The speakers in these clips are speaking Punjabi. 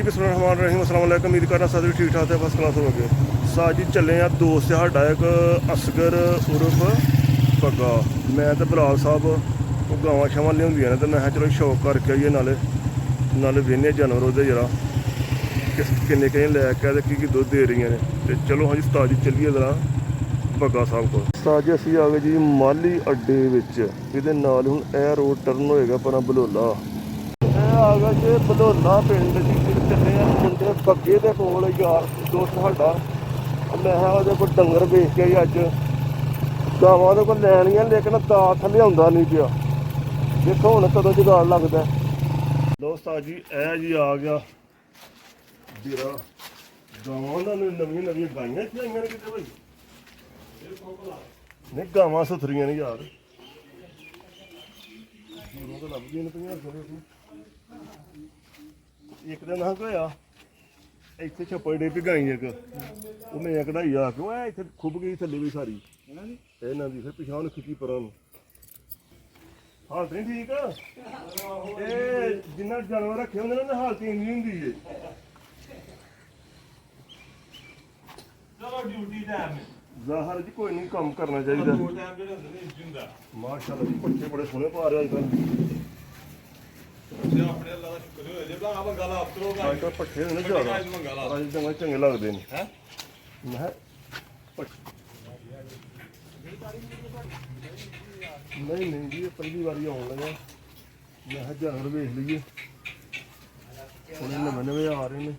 ਜੀ ਬਿਸमिल्लाहिर्रहमानिर्रहीम अस्सलाम वालेकुम। उम्मीद करना सब ठीक ठाक है, फर्स्ट क्लास हो गए। साथ जी चले आ दोस्त साडा एक असगर उर्फ पग्गा। मैं तो बलाल साहब वो गावां शावां लियाउंदियां ने, तो मैं चलो शौक करके आइए, नाले वेहने जानवर ओहदे जरा किन्ने किन्ने लैके की दुद्ध दे रही ने। तो चलो हाँ जी उस्ताद जी चलिए जरा पग्गा साहब को। उस्ताद जी असीं आ गए जी माली अड्डे विच। इहदे नाल हुण ए रोड टर्न होएगा पर बलोला आ गया जी बलोला पिंड जी। चले मुंडे पग्गे के कोल यार दोस्त साडा, मैं ਉਹਦੇ ਕੋਲ डंगर बेच के ही अज गावां ਉਹਦੇ ਕੋਲ ਲੈਣੀਆਂ, लेकिन दा थल्ले आउंदा नहीं पिया। देखो हुण कदों जुगाड़ लगदा। लो उस्ताद जी ए जी आ गया डेरा गावां ਦਾ ਨਵੀਆਂ ਗਾਈਆਂ ਇੱਥੇ ਆਈਆਂ ਨੇ ਕਿਤੇ ਭਾਈ। ਨਹੀਂ ਗਾਵਾਂ ਸੁਥਰੀਆਂ ਨੇ ਯਾਰ, ਦੂਰੋਂ ਤਾਂ ਲੱਭਦੀਆਂ ਨੇ ਪਈਆਂ ਅਸੀਂ। ਇੱਕ ਦਿਨ ਨਾ ਹੋਇਆ ਇੱਥੇ ਛੱਪੜ ਡੇ ਭਗਾਈ ਇੱਕ, ਉਹ ਮੈਂ ਕਢਾਈ ਆ ਕੇ ਉਹ ਇੱਥੇ ਖੁੱਭ ਗਈ ਥੱਲੇ ਵੀ ਸਾਰੀ ਇਹਨਾਂ ਦੀ। ਫਿਰ ਪਿਛਾਂ ਨੂੰ ਖਿੱਚੀ ਪਰਾਂ ਨੂੰ। ਹਾਲਤ ਨਹੀਂ ਠੀਕ, ਇਹ ਜਿੰਨਾ ਜਾਨਵਰ ਰੱਖੇ ਹੁੰਦੇ ਨੇ ਉਹਨਾਂ ਦੀ ਹਾਲਤ ਇੰਨੀ ਹੁੰਦੀ ਏ। ਚਲੋ ਡਿਊਟੀ ਟਾਈਮ ਜ਼ਾਹਰ ਜੀ ਕੋਈ ਨਹੀਂ ਕੰਮ ਕਰਨਾ ਚਾਹੀਦਾ। ਮਾਸ਼ਾਅੱਲਾ ਜੀ ਪੱਠੇ ਬੜੇ ਸੋਹਣੇ ਪਾ ਰਹੇ ਅੱਜ ਕੱਲ੍ਹ। ਆਪਣੇ ਅੱਲਾ ਦਾ ਸ਼ੁਕਰ ਹੋਏ ਜੇ ਭਲਾ ਮੰਗਾ ਲਾ ਅਫਤਰੋਗਾ ਅੱਜ ਕੱਲ੍ਹ ਪੱਠੇ ਨੇ ਜ਼ਿਆਦਾ ਅੱਜ ਚੰਗੇ ਲੱਗਦੇ ਨੇ। ਹੈ ਮੈਂ ਨਹੀਂ ਜੀ ਇਹ ਪਹਿਲੀ ਵਾਰੀ ਆਉਣ ਲੱਗਾ। ਮੈਂ ਕਿਹਾ ਜਾਨਵਰ ਵੇਖ ਲਈਏ, ਹੁਣ ਨਵੇਂ ਆ ਰਹੇ ਨੇ।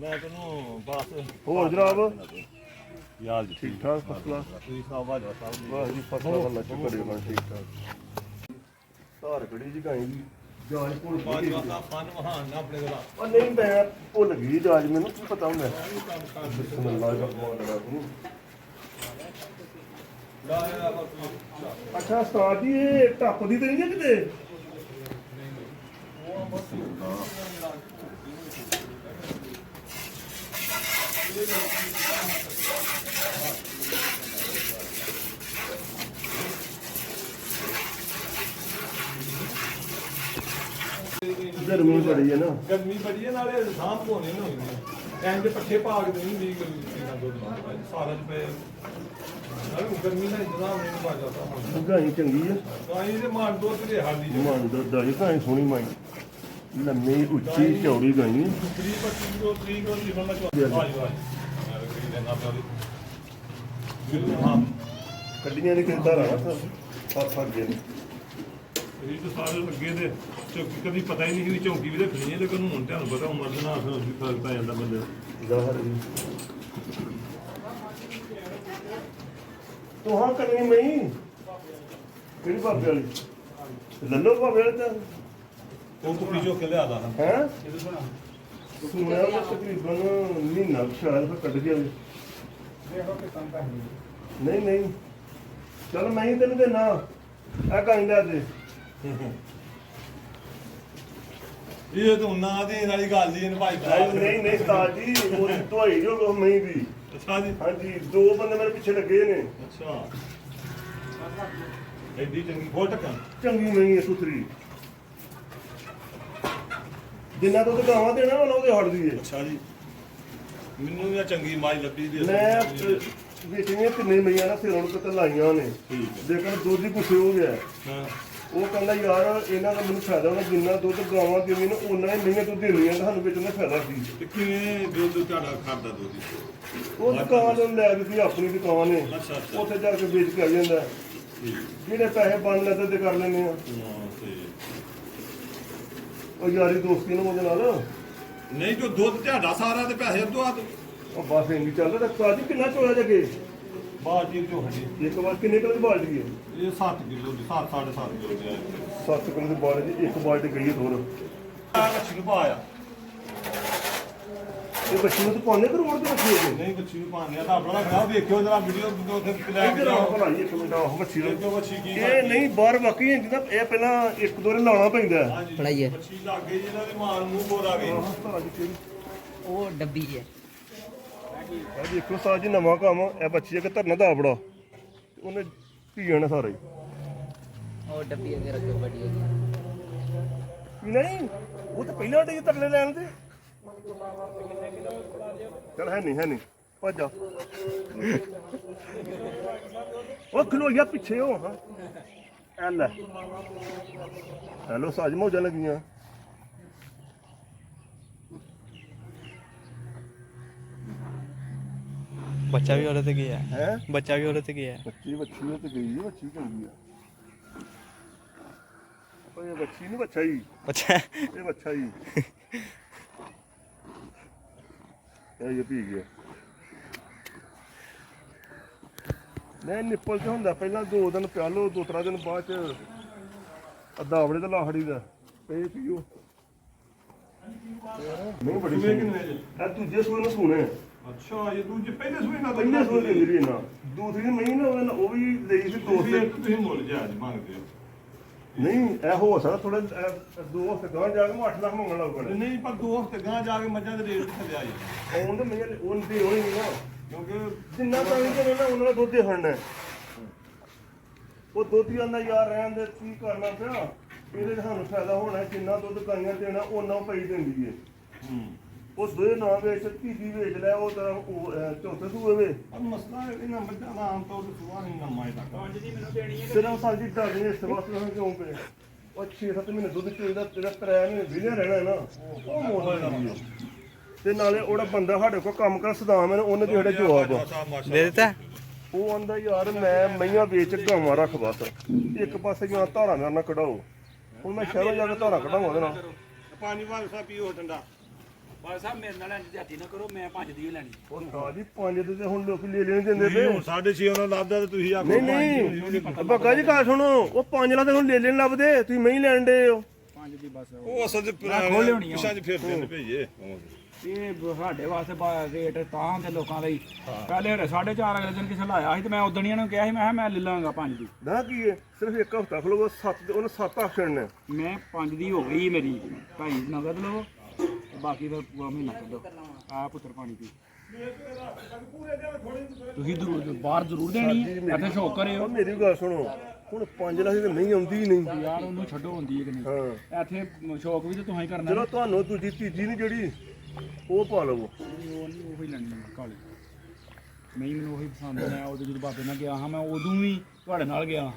ਮੈਂ ਤੈਨੂੰ ਬਸ ਹੋਰ ਜਨਾਬ ਯਾਰ ਜੀ ਠੀਕ ਠਾਕ ਫਸਟ ਕਲਾਸ। ਤੁਸੀਂ ਸਾਹਿਬ ਬਾਜਵਾ ਸਾਹਿਬ ਵਾਹ ਜੀ ਫਸਟ ਕਲਾਸ ਅੱਲਾ ਸ਼ੁਕਰ ਹੈ ਠੀਕ ਠਾਕ। ਧਾਰ ਕੜੀ ਜੀ ਗਾਈ ਦੀ ਜਾਜ ਭੁੱਲ ਬਾਜਵਾ ਸਾਹਿਬ ਫਨ ਮਹਾਨ ਨਾ ਆਪਣੇ ਕੋਲ ਉਹ ਨਹੀਂ ਮੈਂ ਭੁੱਲ ਗਈ ਜਾਜ, ਮੈਨੂੰ ਕੀ ਪਤਾ ਹੁੰਦਾ। ਬਿਸਮਿਲ੍ਲਾਹਿਰ ਰਹਿਮਾਨਿਰ ਰਹੀਮ। ਅੱਛਾ ਉਸਤਾਦ ਜੀ ਇਹ ਟੱਪਦੀ ਤੇ ਨਹੀਂ ਕਿਤੇ? ਗਰਮੀ ਬੜੀ ਹੈ ਨਾ, ਗਰਮੀ ਬੜੀ ਹੈ ਨਾਲੇ ਸਾਹ ਧੋਣੇ ਨੂੰ ਹੋਈਆਂ ਐਂ ਦੇ ਪੱਠੇ ਪਾ ਕੇ ਨਹੀਂ ਵੀ ਸਾਰਾ ਚ ਪਏ ਨਾਲੇ ਗਰਮੀ ਨਾਲ ਇੰਤਜ਼ਾਮ ਨਹੀਂ ਬਾਜਾ ਸਾਹਿਬ ਗਾਈ ਚੰਗੀ ਆ। ਕਾਈ ਦੇ ਮਾਰ ਦੋ ਤੇ ਹਾਲੀ ਮਨ ਦਾ ਜੀ ਗਾਈ ਸੋਹਣੀ ਮਾਈ, ਲੰਮੀ ਉੱਚੀ ਚੌੜੀ ਗਾਈ। 3-25 ਤੋਂ 3 ਤੋਂ ਲਿਖਣ ਲੱਗਾ ਵਾਹ ਵਾਹ ਹਾਂ ਕੱਢੀਆਂ ਨਹੀਂ ਕਿਦਾਂ ਰਹਾ ਸੱਤ ਗਏ ਨੇ। ਇਹ ਤਾਂ ਸਾਰੇ ਲੱਗੇ ਦੇ ਚੌਕੀ ਕਦੀ ਪਤਾ ਹੀ ਨਹੀਂ ਸੀ ਚੌਕੀ ਵੀ ਰੱਖਣੀ ਹੈ, ਲੇਕਿਨ ਹੁਣ ਤੁਹਾਨੂੰ ਪਤਾ ਉਮਰ ਦੇ ਨਾਲ ਫਿਰ ਫਰਕ ਪੈ ਜਾਂਦਾ ਬੰਦੇ ਦਾ। ਜ਼ਾਹਰ ਜੀ ਤੁਹਾਂ ਕਰਨੀ ਮਈ ਕਿਹੜੀ ਬਾਬੇ ਵਾਲੀ ਲੱਲੋ ਬਾਬੇ ਵਾਲੀ ਤਾਂ ਉਹ ਕੁਪੀ ਚੋਂ ਕੇ ਲਿਆਦਾ ਹੈ ਸੁਣਿਆ ਮੈਂ ਤਕਰੀਬਨ ਮਹੀਨਾ ਸ਼ਾਇਦ ਫਿਰ ਕੱਢ ਗਿਆ। ਨਹੀਂ ਚਲ ਮੈਂ ਹੀ ਤੈਨੂੰ ਦੇਣਾ ਆ ਕਹਿੰਦਾ ਤੇ ਇਹ ਤਾਂ ਉਹਨਾਂ ਦੀ ਵਾਲੀ ਗੱਲ ਜੀ ਭਾਈ ਨਹੀਂ ਉਸਤਾਦ ਜੀ ਉਹ ਧੋਈ ਜੋ ਲੋ ਮੈਂ ਦੀ। ਅੱਛਾ ਜੀ ਹਾਂਜੀ ਦੋ ਬੰਦੇ ਮੇਰੇ ਪਿੱਛੇ ਲੱਗੇ ਨੇ। ਅੱਛਾ ਐਡੀ ਚੰਗੀ ਫੋਟੋ ਟੱਕਾ ਚੰਗੀ ਨਹੀਂ ਹੈ ਸੁਥਰੀ, ਜਿੰਨਾ ਤੋਂ ਗਾਵਾਂ ਦੇਣਾ ਉਹਦੇ ਹੜਦੀ ਹੈ। ਅੱਛਾ ਜੀ ਮੈਨੂੰ ਵੀ ਚੰਗੀ ਮਾਈ ਲੱਭੀ ਦੀ ਮੈਂ ਵੇਚੀਆਂ ਕਿੰਨੇ ਮਈਆਂ ਨਾ ਸਿਰੋਂ ਕਿਤੇ ਲਾਈਆਂ ਨੇ, ਲੇਕਿਨ ਦੁੱਧ ਹੀ ਪੁੱਛੇ ਹੋ ਗਿਆ। ਹਾਂ ਉਹ ਕਹਿੰਦਾ ਯਾਰ ਇਹਨਾਂ ਦਾ ਮੈਨੂੰ ਫਾਇਦਾ ਹੋਣਾ, ਜਿੰਨਾ ਦੁੱਧ ਗਾਵਾਂ ਦੇਵੀਆਂ ਨੇ ਉਹਨਾਂ ਹੀ ਮਹੀਨੇ ਦੁੱਧ ਦੇਣੀਆਂ, ਸਾਨੂੰ ਵੇਚਣ ਦਾ ਫਾਇਦਾ ਸੀ। ਤੇ ਕਿਵੇਂ ਦੁੱਧ ਤੁਹਾਡਾ ਖੜਦਾ ਦੁੱਧ ਉਹ ਦੁਕਾਨ ਨੂੰ ਲੈ ਦਿੱਤੀ, ਆਪਣੀ ਦੁਕਾਨ ਨੇ, ਅੱਛਾ ਉੱਥੇ ਜਾ ਕੇ ਵੇਚ ਕੇ ਆ ਜਾਂਦਾ। ਜਿਹੜੇ ਪੈਸੇ ਬਣ ਲੈਂਦੇ ਤੇ ਕਰ ਲੈਂਦੇ ਆ। ਉਹ ਯਾਰੀ ਦੋਸਤੀ ਨੂੰ ਉਹਦੇ ਨਾਲ ਨਹੀਂ ਜੋ ਦੁੱਧ ਤੁਹਾਡਾ ਸਾਰਾ ਤੇ ਪੈਸੇ ਤੋਂ ਆ ਉਹ ਬਸ ਇੰਨੀ ਚੱਲ ਰਿਹਾ। ਜੀ ਕਿੰਨਾ ਚੋਇਆ ਜਗੇ ਬਾਜੀ ਤੋਂ ਹੱਡੀ ਇੱਕ ਵਾਰ ਕਿੰਨੇ ਕਿਲੋ ਦੀ ਬਾਲਟੀ ਹੈ? ਇਹ 7 ਕਿਲੋ ਦੀ 7.5 ਕਿਲੋ ਦੀ 7 ਕਿਲੋ ਦੀ ਬਾਲਟੀ ਜੀ, ਇੱਕ ਬਾਲਟੀ ਗਈ ਹੈ ਹੋਰ। ਆ ਕੱਚੀ ਨੂੰ ਪਾਇਆ ਇਹ ਬੱਚੀ ਨੂੰ ਤਾਂ ਪਾਉਂਦੇ ਕਰੋੜ ਦੇ ਬੱਚੀ ਹੋ ਨਹੀਂ ਕੱਚੀ ਨੂੰ ਪਾਉਂਦੇ ਆ ਤਾਂ ਆਪਣਾ ਰੱਖਣਾ ਵੇਖਿਓ ਜਰਾ ਵੀਡੀਓ ਉੱਥੇ ਲੈ ਕੇ ਜਾਓ ਭਲਾਈ ਇੱਕ ਮਿੰਟ ਆਹ ਮੱਛੀ ਦਾ ਦੇਖੋ ਮੱਛੀ ਕੀ ਇਹ ਨਹੀਂ ਬਾਹਰ ਵਾਕਈ ਜਿੱਦਾਂ ਇਹ ਪਹਿਲਾਂ ਇੱਕ ਦੋ ਵਾਰ ਲਾਉਣਾ ਪੈਂਦਾ ਹੈ। ਫੜਾਈਏ ਮੱਛੀ ਲੱਗ ਗਈ ਜਿਹਨਾਂ ਦੇ ਮਾਲ ਮੂੰਹ ਬੋਰ ਆ ਗਈ ਉਹ ਡੱਬੀ ਹੈ। ਇਹ ਦੇਖੋ ਸਾਜ ਜੀ ਨਵਾਂ ਕੰਮ ਇਹ ਬੱਚੀ ਇੱਕ ਧਰਨਾ ਦਾ ਬੜਾ ਉਹਨੇ ਪੀ ਜਾਣਾ ਸਾਰਾ ਹੀ। ਉਹ ਡੱਬੀ ਅੱਗੇ ਰੱਖੋ ਬੜੀ ਨਹੀਂ ਉਹ ਤਾਂ ਪਹਿਲਾਂ ਡੇ ਤਰਲੇ ਲੈਣ ਤੇ ਚੱਲ ਹੈ ਨਹੀਂ ਭੱਜ ਜਾ ਉਹ ਖਲੋ ਗਿਆ ਪਿੱਛੇ ਹੋ ਹਾਂ ਐ ਲੈ ਹੈਲੋ ਸਾਜ ਮੌਜਾਂ ਲੱਗੀਆਂ ਬੱਚਾ ਵੀ ਉਹਦੇ ਤੇ ਗਿਆ ਹੈ ਬੱਚਾ ਵੀ ਉਹਦੇ ਤੇ ਗਿਆ ਬੱਚੀ ਉਹ ਤੇ ਗਈ ਹੈ ਬੱਚੀ ਚੰਗੀ ਆ ਓਏ ਬੱਚੀ ਨਹੀਂ ਬੱਚਾ ਹੀ ਬੱਚਾ ਇਹ ਬੱਚਾ ਹੀ ਇਹ ਪੀ ਗਿਆ ਨਹੀਂ ਨਿੱਪਲ ਚ ਹੁੰਦਾ ਪਹਿਲਾਂ 2 ਦਿਨ ਪਿਆ ਲਓ 2-3 ਦਿਨ ਬਾਅਦ ਚ ਅੱਧਾ ਆਵੜੇ ਦਾ ਲਾਹੜੀ ਦਾ ਇਹ ਪੀਓ ਨਹੀਂ ਬੜੀ ਇਹ ਦੂਜੇ ਸੂਏ ਨੂੰ ਸੁਣੇ ਅੱਛਾ ਇਹ ਦੂਜੇ ਪਹਿਲੇ ਸੂਏ ਨਾਲ ਪਹਿਲੇ ਸੂਏ ਦੇ ਮੇਰੀ ਨਾ ਦੂਸਰੀ ਮਹੀਂ ਨਾ ਉਹ ਵੀ ਲਈ ਸੀ ਦੋਸਤ ਤੁਸੀਂ ਮੁੱਲ ਜਾਇਜ਼ ਮੰਗਦੇ ਹੋ ਨਹੀਂ ਇਹ ਹੋ ਸਕਦਾ ਥੋੜਾ 2 ਹਫ਼ਤੇ ਗਾਂ ਜਾ ਕੇ 8 ਲੱਖ ਮੰਗਣ ਲੱਗ ਪੜੇ ਨਹੀਂ ਪਰ 2 ਹਫ਼ਤੇ ਗਾਂ ਜਾ ਕੇ ਮੱਝਾਂ ਦੇ ਰੇਟ ਥੱਲੇ ਆ ਜਾਏ ਆਉਣ ਤੇ ਮੈਂ ਉਹ ਤੇ ਹੋਣੀ ਨਹੀਂ ਨਾ ਕਿਉਂਕਿ ਜਿੰਨਾ ਪਾਣੀ ਤੇ ਨਾ ਉਹਨਾਂ ਦਾ ਦੁੱਧ ਹੀ ਖੜਨਾ ਉਹ ਦੁੱਧ ਹੀ ਆਂਦਾ ਯਾਰ ਰਹਿਣ ਦੇ ਕੀ ਕਰਨਾ ਪਿਆ ਇਹਦੇ ਚ ਸਾਨੂੰ ਫਾਇਦਾ ਹੋਣਾ ਜਿੰਨਾ ਦੁੱਧ ਕਾਈਆਂ ਦੇਣਾ ਉਹਨਾਂ ਪਈ ਦਿੰਦੀ ਏ ਉਹ ਦੋਏ ਨਾ ਵੇਚ ਧੀਜੀ ਵੇਚ ਲੈ ਉਹ ਤਰ੍ਹਾਂ ਚੌਥੇ ਸੂਏ ਵੇ ਪਰ ਮਸਲਾ ਇਹਨਾਂ ਮੱਝਾਂ ਦਾ ਆਮ ਤੌਰ ਤੇ ਸੁਆ ਨਹੀਂ ਲੰਮਾ ਹੈ ਤੱਕ ਪੰਜ ਦੀ ਮੈਨੂੰ ਦੇਣੀ ਹੈ ਤੇਰਾ ਸਾਡੀ ਡਰ ਨਹੀਂ ਇਸ ਵਾਸਤੇ ਹੁਣ ਕਿਉਂ ਪਏ ਉਹ 6-7 ਮਹੀਨੇ ਦੁੱਧ ਚੋਈਦਾ ਤੇਰਾ 3 ਮਹੀਨੇ ਵਿਹਲੇ ਰਹਿਣਾ ਨਾ ਉਹ ਮੋਸਾ ਜਾਂਦੀ ਹੈ ਤੇ ਨਾਲੇ ਉਹਦਾ ਬੰਦਾ ਸਾਡੇ ਕੋਲ ਕੰਮ ਕਰ ਸਦਾਮ ਹੈ ਉਹਨੇ ਜਿਹੜਾ ਜਵਾਬ ਆ ਦੇ ਦਿੱਤਾ ਉਹ ਆਂਦਾ ਯਾਰ ਮੈਂ ਮਈਆਂ ਵੇਚ ਗਾਵਾਂ ਰੱਖ ਬਸ ਇੱਕ ਪਾਸੇ ਜਾਂ ਧਾਰਾਂ ਮੇਰੇ ਨਾਲ ਕਢਾਓ ਹੁਣ ਮੈਂ ਸ਼ਹਿਰੋਂ ਜਾ ਕੇ ਧਾਰਾਂ ਕਢਾਵਾਂ ਉਹਦੇ ਨਾਲ ਪਾਣੀ ਵਾਲ ਸਾ ਪੀਓ ਠੰਡਾ ਬਾਦ ਸਾਹਿਬ ਮੇਰੇ ਨਾਲ ਜਾਤੀ ਨਾ ਕਰੋ ਮੈਂ 5 ਦੀ ਲੈਣੀ ਉਹ ਨਾ ਜੀ 5 ਦੇ ਤੇ ਹੁਣ ਲੋਕ ਲੈ ਲੈਣ ਦਿੰਦੇ ਪਏ ਹੁਣ 6.5 ਉਹਨਾਂ ਲੱਭਦਾ ਤੇ ਤੁਸੀਂ ਆਖੋ ਨਹੀਂ ਬੱਗਾ ਜੀ ਗੱਲ ਸੁਣੋ ਉਹ 5 ਲੱਖ ਹੁਣ ਲੈ ਲੈਣ ਲੱਭਦੇ ਤੁਸੀਂ ਮਹੀਂ ਲੈਣ ਦੇ ਹੋ 5 ਦੀ ਬਸ ਉਹ ਅਸਲ ਚ ਪਿਛਾਂ ਚ ਫਿਰਦੇ ਨੇ ਭਈਏ ਇਹ ਸਾਡੇ ਵਾਸਤੇ ਰੇਟ ਤਾਂ ਤੇ ਲੋਕਾਂ ਲਈ ਪਹਿਲੇ 4.5 ਅਗਲੇ ਦਿਨ ਕਿਸੇ ਲਾਇਆ ਸੀ ਤੇ ਮੈਂ ਉਦਣੀਆਂ ਨੂੰ ਕਿਹਾ ਸੀ ਮੈਂ ਕਿਹਾ ਮੈਂ ਲੈ ਲਾਂਗਾ 5 ਦੀ ਨਾ ਕੀ ਹੈ ਸਿਰਫ ਇੱਕ ਹਫ਼ਤਾ ਖਲੋ 7 ਦੇ ਉਹਨੇ 7 ਆਖਣ ਨੇ ਮੈਂ 5 ਦੀ ਹੋ ਗਈ ਮੇਰੀ 2.5 ਨਗਦ ਲਵੋ ਬਾਕੀ ਫਿਰ ਪੂਰਾ ਮਹੀਨਾ ਕੱਢੋ ਆ ਪੁੱਤਰ ਪਾਣੀ ਪੀ ਤੁਸੀਂ ਬਾਹਰ ਜ਼ਰੂਰ ਦੇਣੀ ਹੈ ਇੱਥੇ ਸ਼ੌਕ ਕਰਿਓ ਉਹ ਮੇਰੀ ਗੱਲ ਸੁਣੋ ਹੁਣ 5 ਲੱਖ ਦੀ ਨਹੀਂ ਆਉਂਦੀ ਨਹੀਂ ਯਾਰ ਉਹਨੂੰ ਛੱਡੋ ਹੁੰਦੀ ਹੈ ਕਿ ਨਹੀਂ ਹਾਂ ਇੱਥੇ ਸ਼ੌਕ ਵੀ ਤੇ ਤੁਸੀਂ ਕਰਨਾ ਚਲੋ ਤੁਹਾਨੂੰ ਦੂਜੀ ਤੀਜੀ ਨਹੀਂ ਜਿਹੜੀ ਉਹ ਪਾ ਲਵੋ ਉਹ ਨਹੀਂ ਉਹੀ ਲੈਣੀ ਹੈ ਕਾਲੀ ਨਹੀਂ ਮੈਨੂੰ ਉਹੀ ਪਸੰਦ ਹੈ ਉਦੋਂ ਜਦੋਂ ਬਾਬੇ ਨਾਲ ਗਿਆ ਹਾਂ ਮੈਂ ਉਦੋਂ ਵੀ ਤੁਹਾਡੇ ਨਾਲ ਗਿਆ ਹਾਂ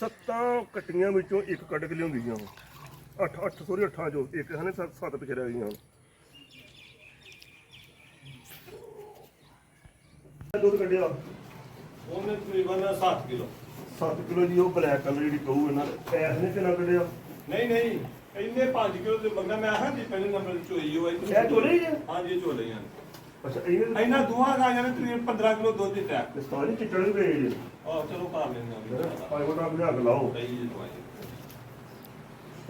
7 ਕੱਟੀਆਂ ਵਿੱਚੋਂ ਇੱਕ ਕੱਢ ਕੇ ਲਿਆਉਂਦੀਆਂ 8 ਜੋ ਇੱਕ ਹਨੇ 7 ਪਿਛੇ ਰਹਿ ਗਈਆਂ ਦੁੱਧ ਕੱਢਿਆ ਉਹਨੇ ਤਕਰੀਬਨ 7 ਕਿਲੋ 7 ਕਿਲੋ ਜੀ ਉਹ ਬਲੈਕ ਕਲਰ ਜਿਹੜੀ ਕਹੂ ਇਹਨਾਂ ਪੈਸ ਨੇ ਕਿੰਨਾ ਕੱਢਿਆ ਨਹੀਂ ਇੰਨੇ 5 ਕਿਲੋ ਦੇ ਮੰਗਣਾ ਮੈਂ ਹਾਂ ਜੀ ਪਹਿਲੇ ਨੰਬਰ ਤੇ ਚੋਈ ਹੋਈ ਇਹ ਚੋਲੇ ਹੀ ਆ? ਹਾਂਜੀ ਇਹ ਚੋਲੇ ਆ ਅੱਛਾ ਇਹਨੇ ਇਹਨਾਂ ਦੋਹਾਂ ਗਾਈਆਂ ਨੇ ਤਕਰੀਬਨ 15 ਕਿਲੋ ਦੁੱਧ ਦਿੱਤਾ ਸਾਰੀ ਚਿੱਟੜ ਵੀ ਵੇਚ ਜੀ ਆਹ ਚਲੋ ਕਰ ਲੈਂਦੇ ਆ ਭਾਈ ਕੋਟਾ ਬੁਝਾ ਕੇ ਲਾਓ ਸਹੀ ਜੀ ਦਵਾਈ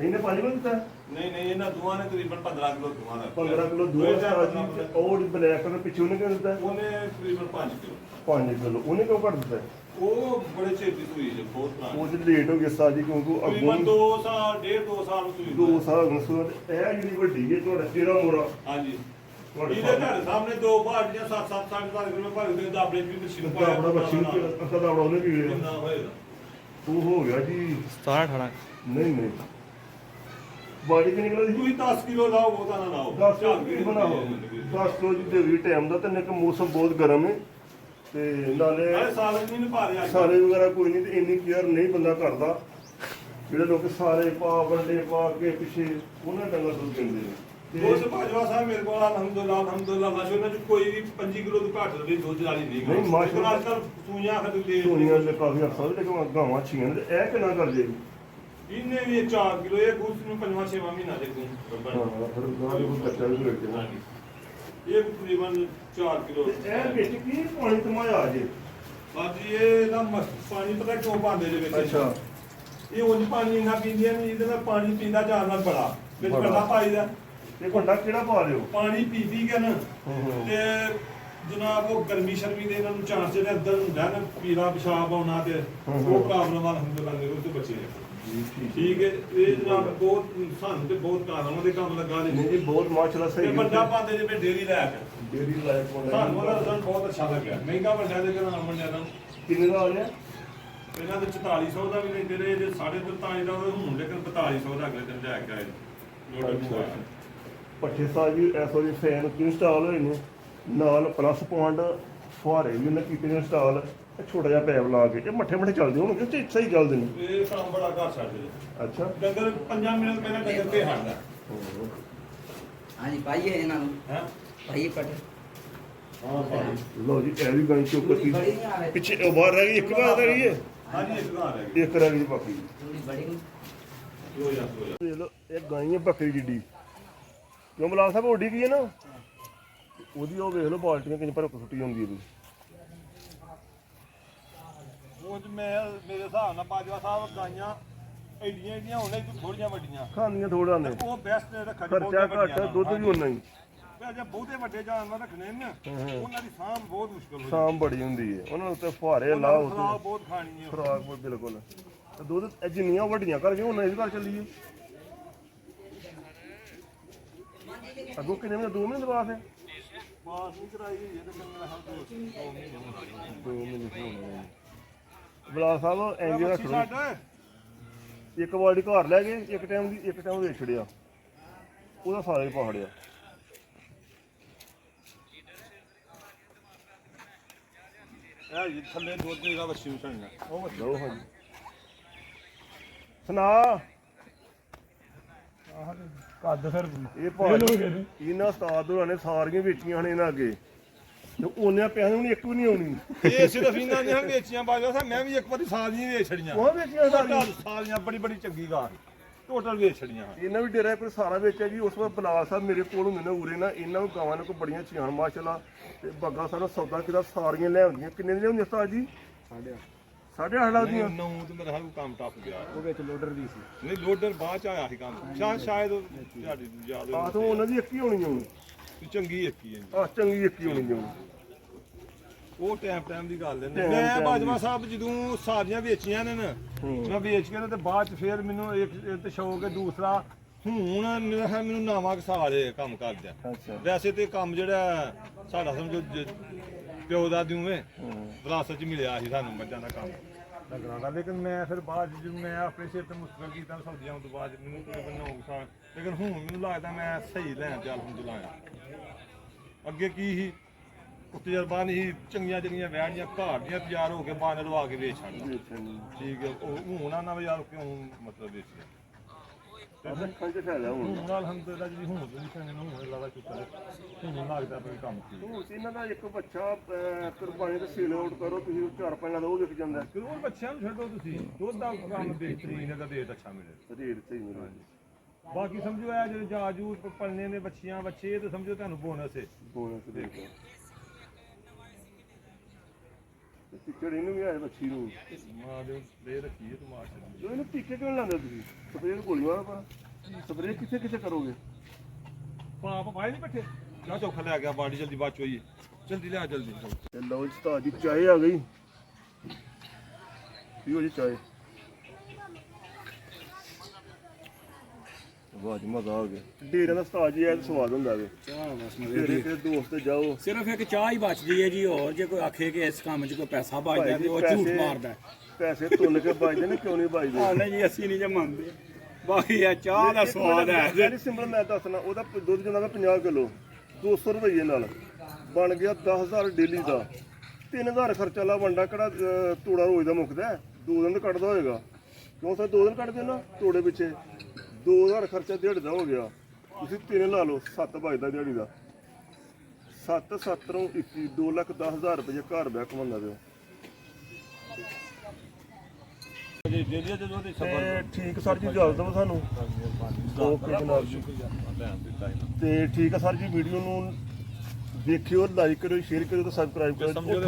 ਇਹਨੇ 5 ਕਿਲੋ ਦਿੱਤਾ ਨਹੀਂ ਇਹਨਾਂ ਦੋਹਾਂ ਨੇ ਤਕਰੀਬਨ 15 ਕਿਲੋ ਦੋਹਾਂ ਦਾ 15 ਕਿਲੋ ਦੂਆ ਜੀ ਉਹ ਬਲੈਕ ਕਲਰ ਪਿੱਛੇ ਉਹਨੇ ਕਿੰਨਾ ਦਿੱਤਾ ਉਹਨੇ ਤਕਰੀਬਨ 5 ਕਿਲੋ 5 ਕਿਲੋ ਉਹਨੇ ਕਿਉਂ ਘੱਟ ਦਿੱਤਾ ਉਹ ਬੜੇ ਛੇਤੀ ਸੂਈ ਜੇ ਬਹੁਤ ਪੁਰਾਣੀ ਉਹ ਜੀ ਲੇਟ ਹੋ ਗਿਆ ਸਾਜੀ ਕਿਉਂਕਿ ਉਹ ਤਕਰੀਬਨ ਅੱਗੋਂ 2 ਸਾਲ 1.5 2 ਸਾਲ ਸੂਈ 2 ਸਾਲ ਨਸੂਆ ਇਹ ਜਿਹੜੀ ਵੱਡੀ ਹੈ ਤੁਹਾਡਾ ਤੇਰਾ ਮੋਰਾ ਹਾਂਜੀ ਤੁਹਾਡੇ ਇਹਦੇ ਘਰ ਸਾਹਮਣੇ ਦੋ ਬਾਟੀਆਂ 7-7 ਕਿਲੋ ਭਾਗ ਦੇ ਦਾਬੜੇ ਵੀ ਮਸ਼ੀਨ ਦਾ ਆਪਣਾ ਬੱਚੀ ਅਸਾ ਦਾ ਉਹਨੇ ਕੀ ਲਿਆ ਕਿੰਨਾ ਹੋਏਗਾ ਉਹ ਹੋ ਗਿਆ ਜੀ 17 18 ਨਹੀਂ ਬਾਡੀ ਕਿ ਨਿਕਲਦੀ ਤੁਸੀਂ 10 ਕਿਲੋ ਲਾਓ ਬਹੁਤਾ ਨਾ ਲਾਓ 10 ਕਿਲੋ ਬਣਾਓ 10 ਕਿਲੋ ਜੀ ਦੇ ਵੀ ਟਾਈਮ ਦਾ ਤੇ ਇੱਕ ਮੌਸਮ ਬਹੁਤ ਗਰਮ ਹੈ ਤੇ ਨਾਲੇ ਨਾਲੇ ਸਾਲ ਨਹੀਂ ਪਾ ਰਿਹਾ ਸਾਰੇ ਵਗੈਰਾ ਕੋਈ ਨਹੀਂ ਤੇ ਇੰਨੀ ਕੇਅਰ ਨਹੀਂ ਬੰਦਾ ਕਰਦਾ ਜਿਹੜੇ ਲੋਕ ਸਾਰੇ ਪਾ ਬੰਦੇ ਪਾ ਕੇ ਪਿੱਛੇ ਉਹਨਾਂ ਡੰਗਰ ਦੁੱਧ ਦਿੰਦੇ ਨੇ ਉਸ ਭਾਜਵਾ ਸਾਹਿਬ ਮੇਰੇ ਕੋਲ ਅਲਹਮਦੁਲਿਲਾ ਮਾਸ਼ਾ ਉਹਨਾਂ ਚ ਕੋਈ ਵੀ 5 ਕਿਲੋ ਤੋਂ ਘੱਟ ਦੇ ਦੁੱਧ ਵਾਲੀ ਨਹੀਂ ਨਹੀਂ, ਮਾਸ਼ਾਅੱਲਾ। ਅੱਜ ਕੱਲ ਸੂਈਆਂ ਖੱਟ ਦੇ ਸੋਨੀਆਂ ਦੇ ਕਾਫੀ ਅਫਸਰ ਲੇਕਿਨ ਗਾਵਾਂ ਛੀਆਂ ਨੇ ਇਹ ਕਿੰਨਾ ਕਰ ਜੇ ਇਹਨੇ ਵੀ 4 ਕਿਲੋ ਇਹ ਗੁੱਸ ਨੂੰ 5-6 ਮਹੀਨਾ ਦੇ ਹਾਂ ਕੋਲ ਫਿਰ ਗਾਂ ਨੂੰ ਬੱਚਾ ਵੀ ਵੇਚਣਾ ਇਹ ਤਕਰੀਬਨ 4 ਕਿਲੋ ਇਹ ਵਿੱਚ ਕੀ ਪਾਣੀ ਤਮਾਇਆ ਜੇ ਬਾਜੀ ਇਹ ਦਾ ਪਾਣੀ ਪਤਾ ਕਿਉਂ ਪਾਉਂਦੇ ਦੇ ਵਿੱਚ ਅੱਛਾ ਇਹ ਉਂਝ ਪਾਣੀ ਇੰਨਾ ਪੀਂਦੀਆਂ ਨਹੀਂ ਇਹਦੇ ਨਾਲ ਪਾਣੀ ਪੀਂਦਾ ਜਾਨ ਨਾਲ ਬੜਾ ਵਿੱਚ ਬੜਾ। ਕੱਲਾ ਪਾਈਦਾ ਇਹ ਘੰਟਾ ਕਿਹੜਾ ਪਾ ਲਿਓ ਪਾਣੀ ਪੀਦੀ ਗਿਆ ਨਾ ਹੂੰ। ਤੇ ਜਨਾਬ ਉਹ ਗਰਮੀ ਸ਼ਰਮੀ ਦੇ ਇਹਨਾਂ ਨੂੰ ਚਾਂਸ ਜਿਹੜੇ ਅੰਦਰ ਹੁੰਦਾ ਨਾ ਪੀਲਾ ਪਿਸ਼ਾਬ ਆਉਣਾ ਤੇ ਉਹ ਪ੍ਰੋਬਲਮ ਅਲਹਮਦੁਲਿਲਾ ਦੇ ਉਹ ਤੋਂ ਬਚੇ ਠੀਕ ਹੈ ਇਹ ਜਨਾਬ ਬਹੁਤ ਸਾਨੂੰ ਤੇ ਬਹੁਤ ਕਾਰਨ ਉਹਦੇ ਕੰਮ ਲੱਗਾ ਨੇ ਨਹੀਂ ਜੀ ਬਹੁਤ ਮਾਸ਼ਾਅੱਲਾ ਤੇ ਸਹੀ ਵੱਡਾ ਪਾਉਂਦੇ ਜਿਵੇਂ ਡੇਰੀ ਲੈ ਕੇ ਡੇਰੀ ਲਾਇਕ ਹੋਣਾ ਸਾਨੂੰ ਉਹਦਾ ਰਿਜ਼ਲਟ ਬਹੁਤ ਅੱਛਾ ਲੱਗਿਆ ਮਹਿੰਗਾ ਵੱਡਿਆਂ ਦੇ ਨਾਲ ਮੰਨਿਆ ਤਾਂ ਕਿੰਨੇ ਦਾ ਆ ਗਿਆ ਇਹਨਾਂ ਦੇ 4400 ਦਾ ਵੀ ਲੈਂਦੇ ਰਹੇ ਜੇ 43.5 ਦਾ ਹੁਣ ਲੇਕਿਨ 4500 ਦਾ ਅਗਲੇ ਦਿਨ ਲੈ ਕੇ ਆਏ ਲੋਡ ਪੱਠੇ ਸਾਹਿਬ ਵੀ ਇਸ ਵਾਰੀ ਫੈਨ ਉੱਤੇ ਇੰਸਟਾਲ ਹੋਏ ਨੇ, ਨਾਲ ਪਲੱਸ ਪੁਆਇੰਟ ਫੁਹਾਰੇ ਵੀ ਉਹਨੇ ਕੀਤੇ ਨੇ ਇੰਸਟਾਲ। ਛੋਟਾ ਜਿਹਾ ਪੈਪ ਲਾ ਕੇ ਇਹ ਮੱਠੇ ਚੱਲਦੇ ਹੋਣਗੇ ਤੇ ਸਹੀ ਚੱਲਦੇ ਨੇ। ਇਹ ਕੰਮ ਬੜਾ ਘਰ ਛੱਡਦੇ ਅੱਛਾ ਡੰਗਰ 5 ਮਿੰਟ ਪਹਿਲਾਂ ਡੰਗਰ ਤੇ ਹਟਦਾ ਹਾਂਜੀ ਪਾਈਏ ਇਹਨਾਂ ਨੂੰ ਹੈ ਪਾਈਏ ਪਟ ਹਾਂ ਭਾਈ ਲਓ ਜੀ ਇਹ ਵੀ ਗਾਂ ਚੁੱਕ ਬੜੀ ਕੇ ਨਹੀਂ ਆ ਰਹੀ ਪਿੱਛੇ ਉਹ ਬਾਹਰ ਰਹਿ ਗਈ, ਇੱਕ ਬਾਹਰ ਰਹਿ ਗਈ ਹੈ, ਹਾਂਜੀ ਇੱਕ ਘਰ ਹੈ ਇੱਕ ਰਹਿ ਗਈ ਬਾਕੀ। ਥੋੜੀ ਬੜੀ ਨਹੀਂ ਦੋ ਜਾਂ ਦੇਖ ਲਓ ਇਹ ਗਾਂ ਹੀ ਹੈ ਬੱਕਰੀ ਜਿੱਡੀ, ਕਿਉਂ ਬਲਾ ਸਾਹਿਬ ਉੱਡੀ ਗਈ ਹੈ ਨਾ, ਉਹਦੀ ਉਹ ਵੇਖ ਲਓ ਬਾਲਟੀਆਂ ਕਿੰਨੀ ਪਰ ਸੁੱਟੀ ਹੁੰਦੀ ਹੈ। ਉਹ ਮੈਂ ਮੇਰੇ ਹਿਸਾਬ ਨਾਲ ਬਾਜਵਾ ਸਾਹਿਬ ਗਾਈਆਂ ਐਡੀਆਂ ਹੋਣੇ ਥੋੜੀਆਂ ਵੱਡੀਆਂ ਖਾਂਦੀਆਂ ਥੋੜਾ ਨੇ, ਉਹ ਬੈਸਟ ਰੱਖਣ ਖਰਚਾ ਘੱਟ, ਦੁੱਧ ਵੀ ਉਨਾ ਹੀ, ਜੇ ਬਹੁਤੇ ਵੱਡੇ ਜਾਨਵਰ ਰੱਖਣੇ ਨੇ ਉਹਨਾਂ ਦੀ ਸਾਂਭ ਬਹੁਤ ਮੁਸ਼ਕਲ ਹੋ ਜਾਂਦੀ ਸ਼ਾਮ ਬੜੀ ਹੁੰਦੀ ਹੈ ਉਹਨਾਂ ਨੂੰ ਤੇ ਫੁਹਾਰੇ ਲਾਓ ਖਰਾਬ ਬਹੁਤ ਖਾਣੀ ਹੈ ਖੁਰਾਕ ਬਿਲਕੁਲ। ਤੇ ਦੁੱਧ ਇਹ ਜਿੰਨੀਆਂ ਵੱਡੀਆਂ ਕਰ ਗਏ ਉਹਨਾਂ ਇਸ ਘਰ ਚੱਲੀਏ। ਅੱਗੋਂ ਕਿੰਨੇ ਮਹੀਨੇ 2 ਮਹੀਨੇ ਬਾਅਦ ਹੈ ਪਾਸ ਨਹੀਂ ਕਰਾਈ ਹੋਈ ਹੈ ਤੇ ਮੇਰਾ ਹਾਲ 2 ਮਹੀਨੇ 2 ਮਹੀਨੇ ਹੋਣੇ। ਬਲਾ ਸਾਹਿਬ ਐਂਜ ਰੱਖੋ, ਛੱਡ ਇੱਕ ਵਾਰੀ ਘਰ ਲੈ ਗਏ, ਇੱਕ ਟਾਈਮ ਵੇਚ ਛੜਿਆ, ਉਹਦਾ ਸਾਰਾ ਹੀ ਪਹਾੜਿਆ। ਇਹ ਜੀ ਥੱਲੇ ਦੁੱਧ ਦਾ ਵੱਛੀ ਉਛਲਣਾ ਉਹ ਵੱਛੀ ਲਓ ਹਾਂਜੀ ਸੁਣਾ ਕੱਦ ਫਿਰ ਇਹ ਭਾਜੀ ਇਹਨਾਂ ਉਸਤਾਦ ਹੋਰਾਂ ਨੇ ਸਾਰੀਆਂ ਵੇਚੀਆਂ ਨੇ ਇਹਨਾਂ ਅੱਗੇ ਤੇ ਉਹਨਿਆਂ ਪੈਸੇ ਹੁਣ ਇੱਕ ਵੀ ਨਹੀਂ ਆਉਣੀ। ਇਹ ਸਿਰਫ ਇਹਨਾਂ ਨੇ ਵੇਚੀਆਂ ਬਾਜਵਾ ਸਾਹਿਬ ਮੈਂ ਵੀ ਇੱਕ ਵਾਰੀ ਸਾਰੀਆਂ ਵੇਚ ਛੜੀਆਂ ਉਹ ਵੇਚੀਆਂ ਸਾਰੀਆਂ, ਸਾਰੀਆਂ ਬੜੀ ਚੰਗੀ ਗਾਂ ਟੋਟਲ ਵੇਚ ਛੜੀਆਂ ਇਹਨਾਂ ਵੀ ਡੇਰਾ ਕੋਈ ਸਾਰਾ ਵੇਚਿਆ ਜੀ। ਉਸ ਵਾਰ ਬਲਾਲ ਸਾਹਿਬ ਮੇਰੇ ਕੋਲ ਹੁੰਦੇ ਨੇ ਉਰੇ ਨਾ, ਇਹਨਾਂ ਨੂੰ ਗਾਵਾਂ ਨੂੰ ਕੋਈ ਬੜੀਆਂ ਚੀਆਂ ਮਾਸ਼ਾਅੱਲਾ, ਤੇ ਬੱਗਾ ਸਾਡਾ ਸੌਦਾ ਕਿਦਾ ਸਾਰੀਆਂ ਲੈ ਆਉਂਦੀਆਂ। ਕਿੰਨੇ ਦੀਆਂ ਹੁੰਦੀਆਂ ਉਸਤਾਦ ਜੀ? 8.5 ਲੱਖ ਦੀਆਂ। 9 ਤੇ ਮੇਰਾ ਹਾਲ ਕੰਮ ਟੱਪ ਗਿਆ ਉਹ ਵਿੱਚ ਲੋਡਰ ਦੀ ਸੀ। ਨਹੀਂ ਲੋਡਰ ਬਾਅਦ ਚ ਆਇਆ ਸੀ ਕੰਮ ਸ਼ਾਇਦ ਤੁਹਾਡੀ ਯਾਦ ਆਹ ਤਾਂ ਉਹਨਾਂ ਦੀ ਇੱਕ ਹੀ ਹੋਣੀ ਹੁਣ, ਚੰਗੀ ਇੱਕ ਹੀ ਹੈ ਜੀ। ਆਹ ਚੰਗੀ ਇੱਕ ਹੀ ਹੋਣੀ ਹੁਣ। ਉਹ ਟਾਈਮ ਦੀ ਗੱਲ ਹੈ time ਮੈਂ ਦੀ। ਬਾਜਵਾ ਸਾਹਿਬ ਜਦੋਂ ਸਾਰੀਆਂ ਵੇਚੀਆਂ ਨੇ ਨਾ ਮੈਂ ਵੇਚ ਕੇ ਤੇ ਬਾਅਦ ਚ ਫਿਰ ਮੈਨੂੰ ਇੱਕ ਤੇ ਸ਼ੌਕ ਹੈ ਦੂਸਰਾ, ਹੁਣ ਮੈਨੂੰ ਨਵਾਂ ਸਾਲ ਕੰਮ ਕਰਦਿਆ। ਅੱਛਾ ਵੈਸੇ ਤੇ ਕੰਮ ਜਿਹੜਾ ਸਾਡਾ ਸਮਝੋ ਪਿਓ ਦਾ ਦਿਉਵੇਂ ਵਿਰਾਸਤ ਚ ਮਿਲਿਆ ਸੀ ਸਾਨੂੰ ਮੱਝਾਂ ਦਾ ਕੰਮ ਲੱਗਣਾ ਦਾ, ਲੇਕਿਨ ਮੈਂ ਫਿਰ ਬਾਅਦ ਚ ਜਦੋਂ ਮੈਂ ਆਪਣੇ ਸਿਰ ਤੇ ਮੁਸ਼ਕਲ ਕੀਤਾ ਸਬਜ਼ੀਆਂ ਆਉਣ ਤੋਂ ਬਾਅਦ ਮੈਨੂੰ ਤਕਰੀਬਨ 9 ਸਾਲ, ਲੇਕਿਨ ਹੁਣ ਮੈਨੂੰ ਲੱਗਦਾ ਮੈਂ ਸਹੀ ਲੈਣ ਤੇ ਅਲਹਮਦੁਲਿਲਾ। ਅੱਗੇ ਕੀ ਸੀ ਉਹ ਤਜਰਬਾ ਨਹੀਂ, ਚੰਗੀਆਂ ਵਹਿੜੀਆਂ ਘਰ ਦੀਆਂ ਤਿਆਰ ਹੋ ਕੇ ਬਾਨ ਲਵਾ ਕੇ ਵੇਚ ਛੱਡਦਾ। ਠੀਕ ਹੈ ਉਹ ਹੁਣ ਨਾ ਯਾਰ ਕਿਉਂ ਮਤਲਬ ਵੇਚਿਆ ਅੱਖਾਂ 'ਚ ਫਾਇਦਾ ਹੁਣ। ਹੁਣ ਅਲਹਮਦੁਲਿਲਾ ਜੀ ਹੁਣ ਤੁਸੀਂ ਕਹਿੰਦੇ ਨੂੰ ਹੁਣ ਲਾਵਾ ਚੁੱਕਾ ਹੁਣ ਲੱਗਦਾ ਕੋਈ ਕੰਮ ਕੀ ਹੁਣ ਇਹਨਾਂ ਦਾ ਇੱਕ ਬੱਚਾ ਕੁਰਬਾਨੀ ਤੇ ਸੇਲ ਆਊਟ ਕਰੋ ਤੁਸੀਂ 4-5 ਦਾ ਉਹ ਵਿਕ ਜਾਂਦਾ, ਕਿਉਂ ਬੱਚਿਆਂ ਨੂੰ ਛੱਡੋ ਤੁਸੀਂ ਦੁੱਧ ਦਾ ਕੰਮ ਬਿਹਤਰੀਨ ਹੈਗਾ, ਰੇਟ ਅੱਛਾ ਮਿਲੇ। ਰੇਟ ਸਹੀ ਮਿਲਦਾ। ਬਾਕੀ ਸਮਝੋ ਇਹ ਜਿਹੜੇ ਜਾਜੂ ਪਲਨੇ ਨੇ ਬੱਚੀਆਂ ਬੱਚੇ ਇਹ ਤਾਂ ਸਮਝੋ ਤੁਹਾਨੂੰ ਬੋਨਸ ਹੈ। ਬੋਨਸ ਦੇ ਕੇ ਟਿੱਕੜ ਇਹਨੂੰ ਵੀ ਆਏ ਬੱਚੀ ਨੂੰ ਮਾਂ ਦੇ ਦੇ ਰੱਖੀ ਹੈ ਤੂੰ ਮਾਰ ਛੱਡੀ। ਜੋ ਇਹਨੂੰ ਟੀਕੇ ਕਿਉਂ ਲਾਉਂਦੇ ਤੁਸੀਂ? ਸਪਰੇਅ ਗੋਲੀਆਂ ਪਰ ਸਪਰੇਅ ਕਿੱਥੇ ਕਰੋਗੇ? ਪਾਪ ਪਾਏ ਨਹੀਂ ਪੱਠੇ ਜਾ ਚੌਖਾ ਲੈ ਗਿਆ ਬਾੜੀ ਜਲਦੀ ਬਾਅਦ ਚ ਹੋਈਏ ਜਲਦੀ ਲਿਆ ਜਲਦੀ ਤੇ ਲਓ ਜੀ ਉਸਤਾਦ ਦੀ ਚਾਹ ਆ ਗਈ, ਪੀਓ ਜੀ ਚਾਹ। ਵਾਹ ਜੀ ਮਜ਼ਾ ਆ ਗਿਆ। ਡੇਰੇ ਦਾ ਉਸਤਾਦ ਜੀ ਇਹ ਸਵਾਦ ਹੁੰਦਾ ਵੇ। ਚਾਹ ਬਸ ਡੇਰੇ ਤੇ ਦੋਸਤ ਜਾਓ, ਸਿਰਫ ਇੱਕ ਚਾਹ ਹੀ ਬਚਦੀ ਹੈ ਜੀ, ਹੋਰ ਜੇ ਕੋਈ ਆਖੇ ਕਿ ਇਸ ਕੰਮ 'ਚ ਕੋਈ ਪੈਸਾ ਬਚਦਾ ਤੇ ਉਹ ਝੂਠ ਮਾਰਦਾ। ਪੈਸੇ ਤੁੰਨ ਕੇ ਬਚਦੇ ਨੇ, ਕਿਉਂ ਨਹੀਂ ਬਚਦੇ? ਹਾਂ ਨਹੀਂ ਜੀ ਅਸੀਂ ਨਹੀਂ ਜੇ ਮੰਨਦੇ, ਬਾਕੀ ਇਹ ਚਾਹ ਦਾ ਸਵਾਦ ਹੈ। ਜਿਹੜੀ ਸਿੰਪਲ ਮੈਂ ਦੱਸਣਾ, ਉਹਦਾ ਦੁੱਧ ਜਾਂਦਾ ਵਾ 50 ਕਿਲੋ 200 ਰੁਪਏ ਨਾਲ ਬਣ ਗਿਆ 10,000 ਡੇਲੀ ਦਾ। 3,000 ਖਰਚਾ ਲਾ ਵੰਡਾ, ਕਿਹੜਾ ਤੋੜਾ ਰੋਜ਼ ਦਾ ਮੁੱਕਦਾ? 2 ਦਿਨ ਕੱਢਦਾ ਹੋਏਗਾ, ਕਿਉਂ ਸਰ 2 ਦਿਨ ਕੱਢਦੇ ਨਾ ਤੋੜੇ ਪਿੱਛੇ। 2,000 ਖਰਚਾ ਦਿਹਾੜੀ ਦਾ ਹੋ ਗਿਆ, ਤੁਸੀਂ 3 ਲਾ ਲਓ, 7 ਬਚਦਾ ਦਿਹਾੜੀ ਦਾ। 7 ਨੂੰ 21 2,10,000 ਰੁਪਏ ਘਰ ਬੈ ਕਮਾਉਂਦਾ ਪਿਆ। ਜੇ ਜੇ ਜਦੋਂ ਤੇ ਤੇ ਠੀਕ ਸਰ ਜੀ, ਇਜਾਜ਼ਤ ਦਿਓ ਸਾਨੂੰ। ਓਕੇ ਜਨਾਬ ਜੀ। ਤੇ ਠੀਕ ਹੈ ਸਰ ਜੀ, ਵੀਡੀਓ ਨੂੰ ਦੇਖਿਓ, ਲਾਈਕ ਕਰਿਓ, ਸ਼ੇਅਰ ਕਰਿਓ ਤੇ ਸਬਸਕ੍ਰਾਈਬ ਕਰਿਓ।